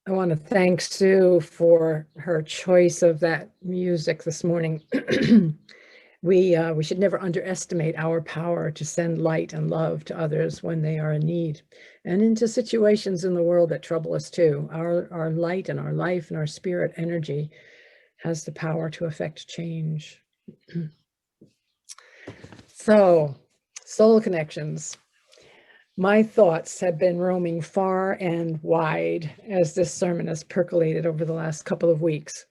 I want to thank Sue for her choice of that music this morning. We should never underestimate our power to send light and love to others when they are in need and into situations in the world that trouble us too. Our light and our life and our spirit energy has the power to affect change. So, soul connections. My thoughts have been roaming far and wide as this sermon has percolated over the last couple of weeks.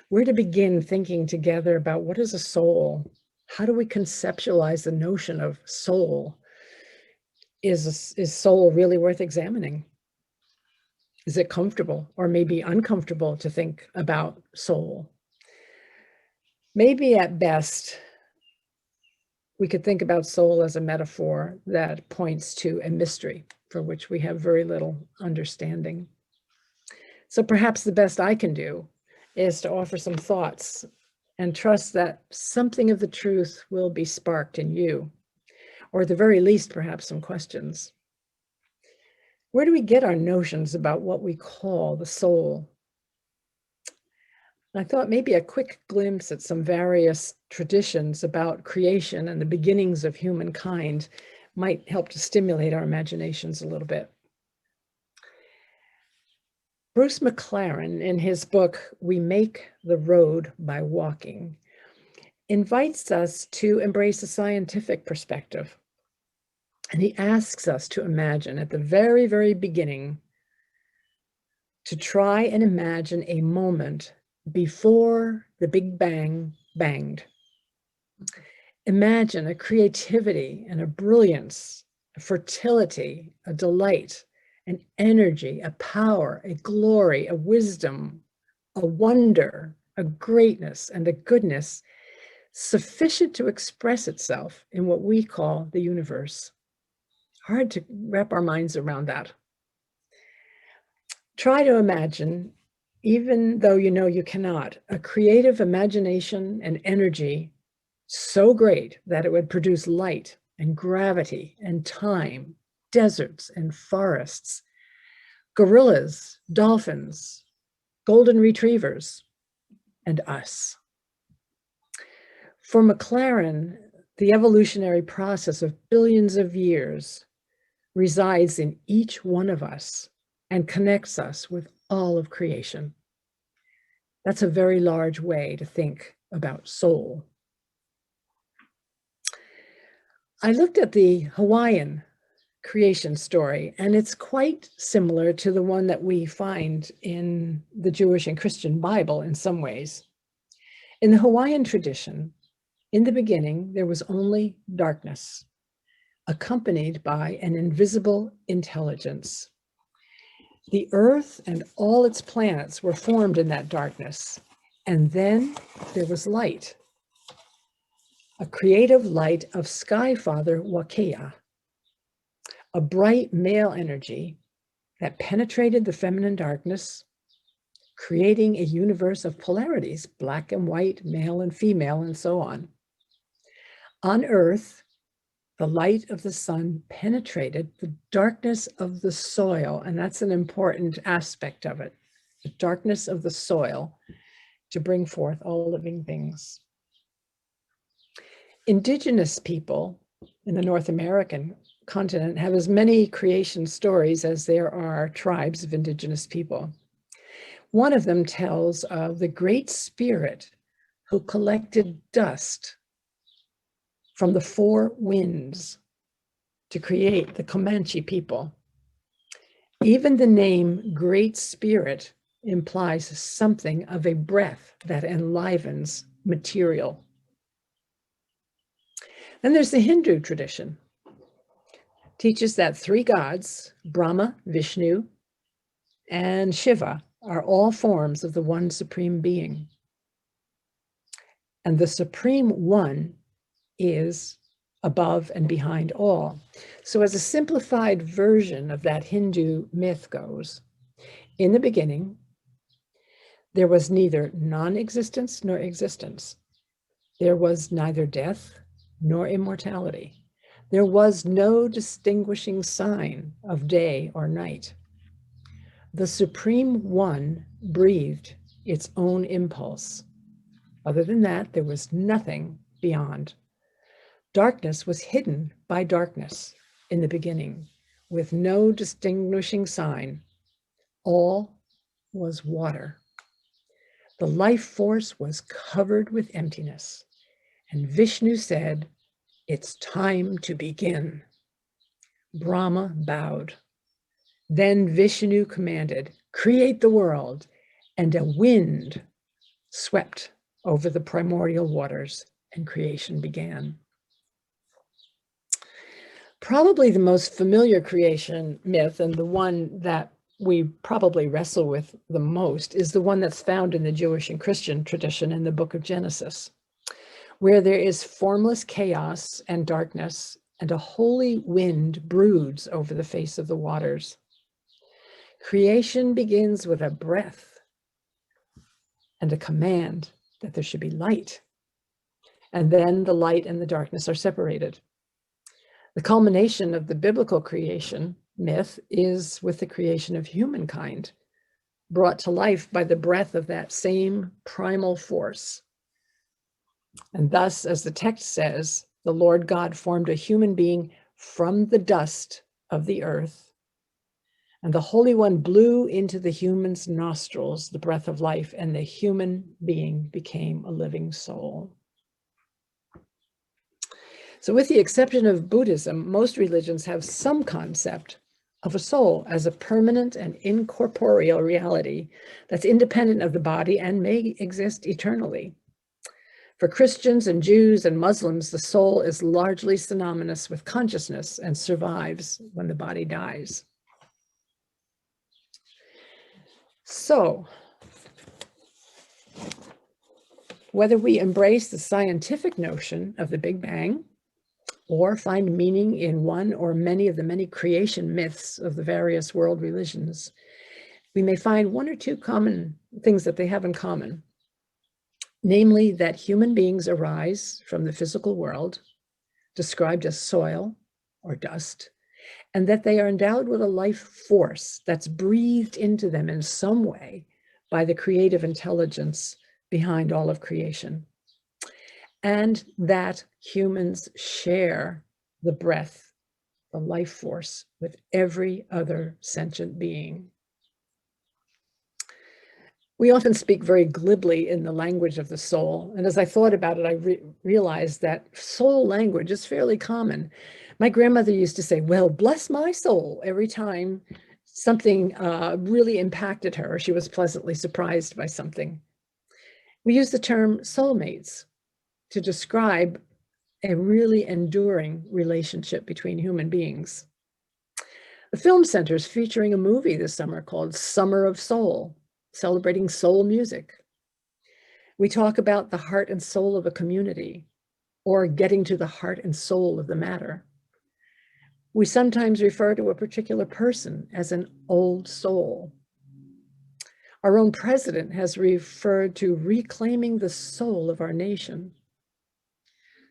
Where to begin thinking together about what is a soul? How do we conceptualize the notion of soul? Is soul really worth examining? Is it comfortable or maybe uncomfortable to think about soul? Maybe at best, we could think about soul as a metaphor that points to a mystery for which we have very little understanding. So perhaps the best I can do is to offer some thoughts and trust that something of the truth will be sparked in you, or at the very least, perhaps some questions. Where do we get our notions about what we call the soul? I thought maybe a quick glimpse at some various traditions about creation and the beginnings of humankind might help to stimulate our imaginations a little bit. Bruce McLaren, in his book, We Make the Road by Walking, invites us to embrace a scientific perspective. And he asks us to imagine at the very, very beginning, to try and imagine a moment before the Big Bang banged. Imagine a creativity and a brilliance, a fertility, a delight, an energy, a power, a glory, a wisdom, a wonder, a greatness, and a goodness sufficient to express itself in what we call the universe. Hard to wrap our minds around that. Try to imagine, even though you know you cannot, a creative imagination and energy so great that it would produce light and gravity and time, deserts and forests, gorillas, dolphins, golden retrievers, and us. For McLaren, the evolutionary process of billions of years resides in each one of us and connects us with all of creation. That's a very large way to think about soul. I looked at the Hawaiian creation story, and it's quite similar to the one that we find in the Jewish and Christian Bible in some ways. In the Hawaiian tradition, in the beginning, there was only darkness, accompanied by an invisible intelligence. The earth and all its planets were formed in that darkness, and then there was light, a creative light of Sky Father Wakea, a bright male energy that penetrated the feminine darkness, creating a universe of polarities, black and white, male and female, and so on. On Earth, the light of the sun penetrated the darkness of the soil, and that's an important aspect of it, the darkness of the soil, to bring forth all living things. Indigenous people in the North American continent have as many creation stories as there are tribes of indigenous people. One of them tells of the great spirit who collected dust from the four winds to create the Comanche people. Even the name Great Spirit implies something of a breath that enlivens material. Then there's the Hindu tradition. Teaches that three gods, Brahma, Vishnu, and Shiva, are all forms of the one supreme being. And the supreme one is above and behind all. So as a simplified version of that Hindu myth goes, in the beginning, there was neither non-existence nor existence. There was neither death nor immortality. There was no distinguishing sign of day or night. The Supreme One breathed its own impulse. Other than that, there was nothing beyond. Darkness was hidden by darkness in the beginning, with no distinguishing sign. All was water. The life force was covered with emptiness, and Vishnu said, "It's time to begin." Brahma bowed. Then Vishnu commanded, "Create the world," and a wind swept over the primordial waters, and creation began. Probably the most familiar creation myth, and the one that we probably wrestle with the most, is the one that's found in the Jewish and Christian tradition in the book of Genesis, where there is formless chaos and darkness, and a holy wind broods over the face of the waters. Creation begins with a breath and a command that there should be light, and then the light and the darkness are separated. The culmination of the biblical creation myth is with the creation of humankind, brought to life by the breath of that same primal force. And thus, as the text says, the Lord God formed a human being from the dust of the earth, and the Holy One blew into the human's nostrils the breath of life, and the human being became a living soul. So with the exception of Buddhism, most religions have some concept of a soul as a permanent and incorporeal reality that's independent of the body and may exist eternally. For Christians and Jews and Muslims, the soul is largely synonymous with consciousness and survives when the body dies. So, whether we embrace the scientific notion of the Big Bang, or find meaning in one or many of the many creation myths of the various world religions, we may find one or two common things that they have in common. Namely, that human beings arise from the physical world, described as soil or dust, and that they are endowed with a life force that's breathed into them in some way by the creative intelligence behind all of creation. And that humans share the breath, the life force, with every other sentient being. We often speak very glibly in the language of the soul. And as I thought about it, I realized that soul language is fairly common. My grandmother used to say, "Well, bless my soul," every time something really impacted her, or she was pleasantly surprised by something. We use the term soulmates to describe a really enduring relationship between human beings. The Film Center is featuring a movie this summer called Summer of Soul, celebrating soul music. We talk about the heart and soul of a community, or getting to the heart and soul of the matter. We sometimes refer to a particular person as an old soul. Our own president has referred to reclaiming the soul of our nation.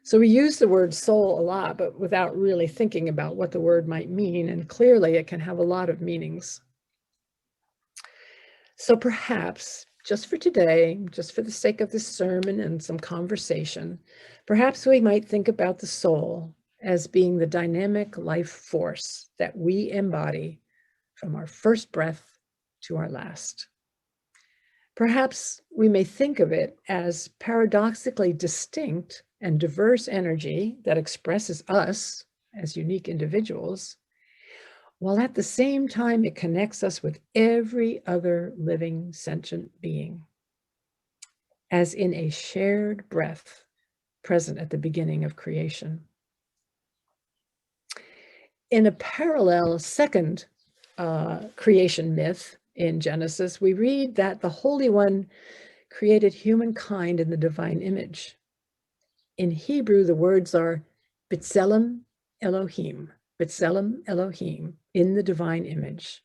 So we use the word soul a lot, but without really thinking about what the word might mean. And clearly it can have a lot of meanings. So perhaps, just for today, just for the sake of this sermon and some conversation, perhaps we might think about the soul as being the dynamic life force that we embody from our first breath to our last. Perhaps we may think of it as paradoxically distinct and diverse energy that expresses us as unique individuals, while at the same time it connects us with every other living sentient being, as in a shared breath present at the beginning of creation. In a parallel second creation myth in Genesis, we read that the Holy One created humankind in the divine image. In Hebrew, the words are B'Tselem Elohim, B'Tselem Elohim, in the divine image.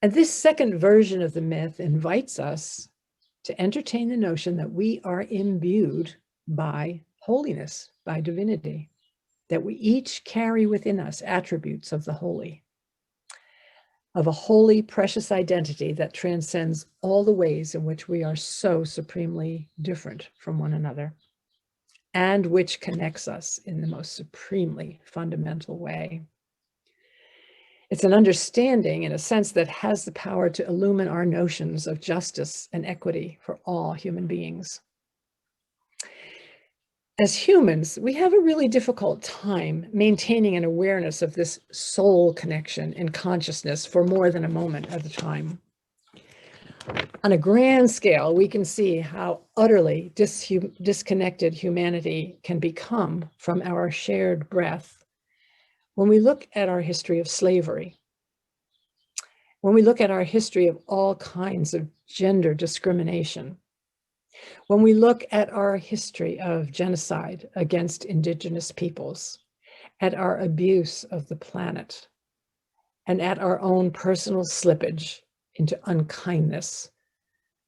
And this second version of the myth invites us to entertain the notion that we are imbued by holiness, by divinity, that we each carry within us attributes of the holy. of a holy, precious identity that transcends all the ways in which we are so supremely different from one another, and which connects us in the most supremely fundamental way. It's an understanding, in a sense, that has the power to illumine our notions of justice and equity for all human beings. As humans, we have a really difficult time maintaining an awareness of this soul connection in consciousness for more than a moment at a time. On a grand scale, we can see how utterly disconnected humanity can become from our shared breath when we look at our history of slavery, when we look at our history of all kinds of gender discrimination, when we look at our history of genocide against Indigenous peoples, at our abuse of the planet, and at our own personal slippage into unkindness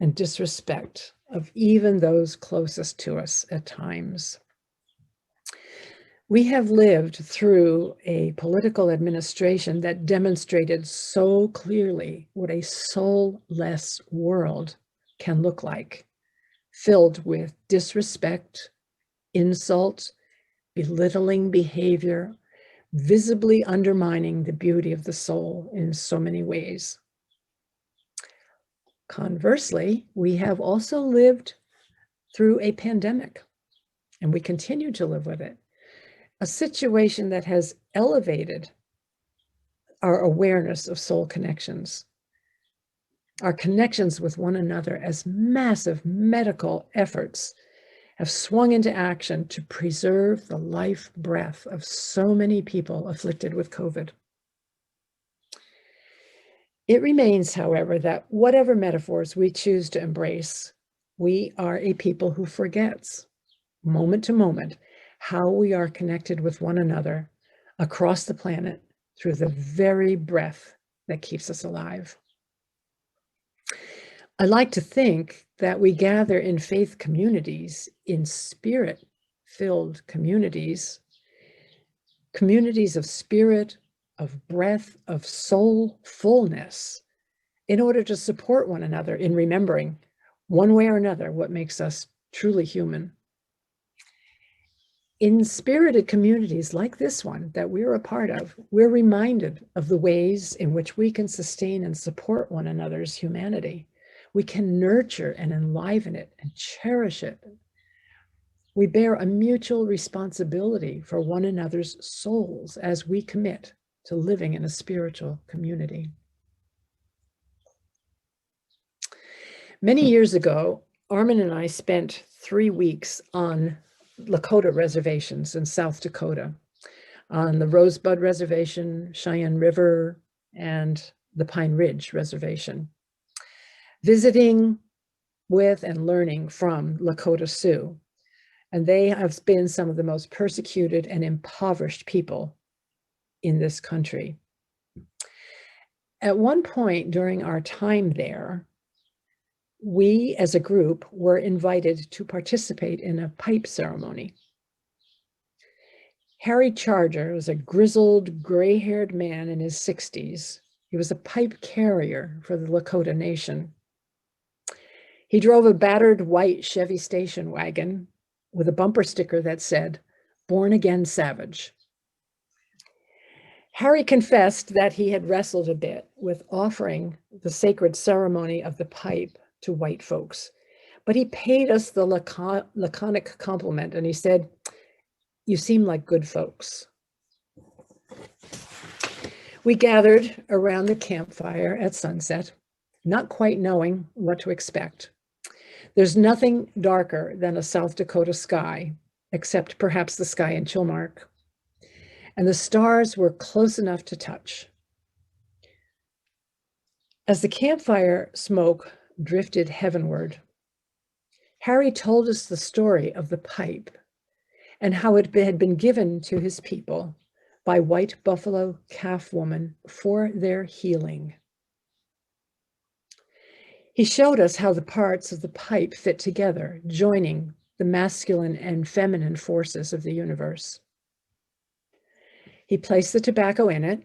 and disrespect of even those closest to us at times. We have lived through a political administration that demonstrated so clearly what a soulless world can look like, filled with disrespect, insult, belittling behavior, visibly undermining the beauty of the soul in so many ways. Conversely, we have also lived through a pandemic, and we continue to live with it, a situation that has elevated our awareness of soul connections, our connections with one another, as massive medical efforts have swung into action to preserve the life breath of so many people afflicted with COVID. It remains, however, that whatever metaphors we choose to embrace, we are a people who forgets, moment to moment, how we are connected with one another across the planet through the very breath that keeps us alive. I like to think that we gather in faith communities, in spirit-filled communities, communities of spirit, of breath, of soul fullness, in order to support one another in remembering, one way or another, what makes us truly human. In spirited communities like this one that we're a part of, we're reminded of the ways in which we can sustain and support one another's humanity. We can nurture and enliven it and cherish it. We bear a mutual responsibility for one another's souls as we commit to living in a spiritual community. Many years ago, Armin and I spent 3 weeks on Lakota reservations in South Dakota, on the Rosebud Reservation, Cheyenne River, and the Pine Ridge Reservation, visiting with and learning from Lakota Sioux. And they have been some of the most persecuted and impoverished people in this country. At one point during our time there, we as a group were invited to participate in a pipe ceremony. Harry Charger was a grizzled, gray-haired man in his 60s. He was a pipe carrier for the Lakota Nation. He drove a battered white Chevy station wagon with a bumper sticker that said, "Born Again Savage." Harry confessed that he had wrestled a bit with offering the sacred ceremony of the pipe to white folks, but he paid us the laconic compliment, and he said, "You seem like good folks." We gathered around the campfire at sunset, not quite knowing what to expect. There's nothing darker than a South Dakota sky, except perhaps the sky in Chilmark. And the stars were close enough to touch. As the campfire smoke drifted heavenward, Harry told us the story of the pipe and how it had been given to his people by white buffalo calf woman for their healing. He showed us how the parts of the pipe fit together, joining the masculine and feminine forces of the universe. He placed the tobacco in it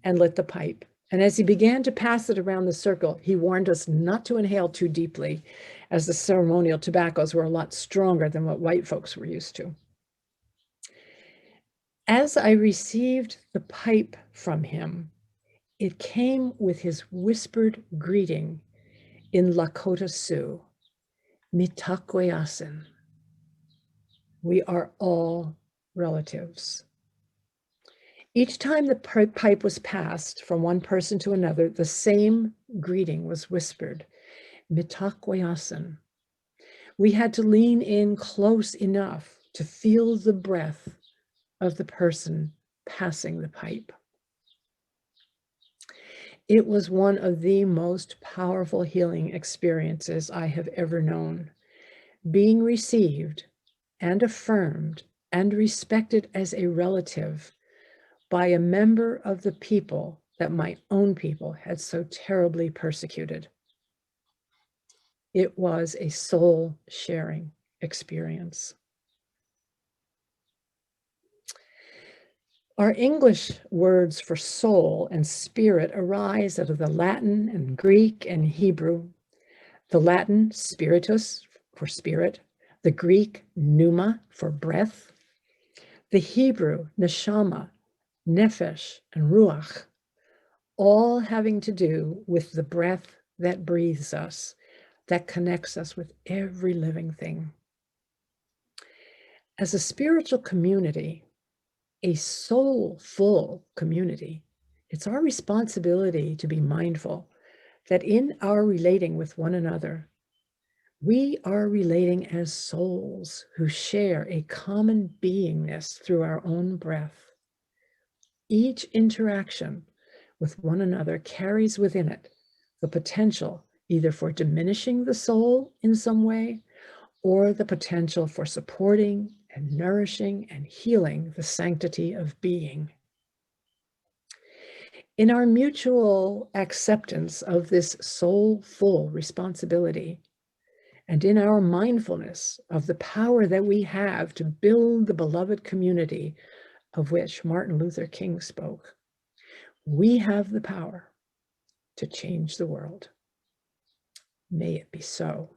and lit the pipe And as he began to pass it around the circle, he warned us not to inhale too deeply, as the ceremonial tobaccos were a lot stronger than what white folks were used to. As I received the pipe from him, it came with his whispered greeting in Lakota Sioux, Mitakweasin. We are all relatives. Each time the pipe was passed from one person to another, the same greeting was whispered, Mitakweasin. We had to lean in close enough to feel the breath of the person passing the pipe. It was one of the most powerful healing experiences I have ever known. Being received and affirmed and respected as a relative by a member of the people that my own people had so terribly persecuted. It was a soul-sharing experience. Our English words for soul and spirit arise out of the Latin and Greek and Hebrew. The Latin, spiritus, for spirit. The Greek, pneuma, for breath. The Hebrew, neshama, nephesh, and ruach, all having to do with the breath that breathes us, that connects us with every living thing. As a spiritual community, a soulful community, it's our responsibility to be mindful that in our relating with one another, we are relating as souls who share a common beingness through our own breath. Each interaction with one another carries within it the potential either for diminishing the soul in some way, or the potential for supporting and nourishing and healing the sanctity of being. In our mutual acceptance of this soulful responsibility, and in our mindfulness of the power that we have to build the beloved community of which Martin Luther King spoke, we have the power to change the world. May it be so.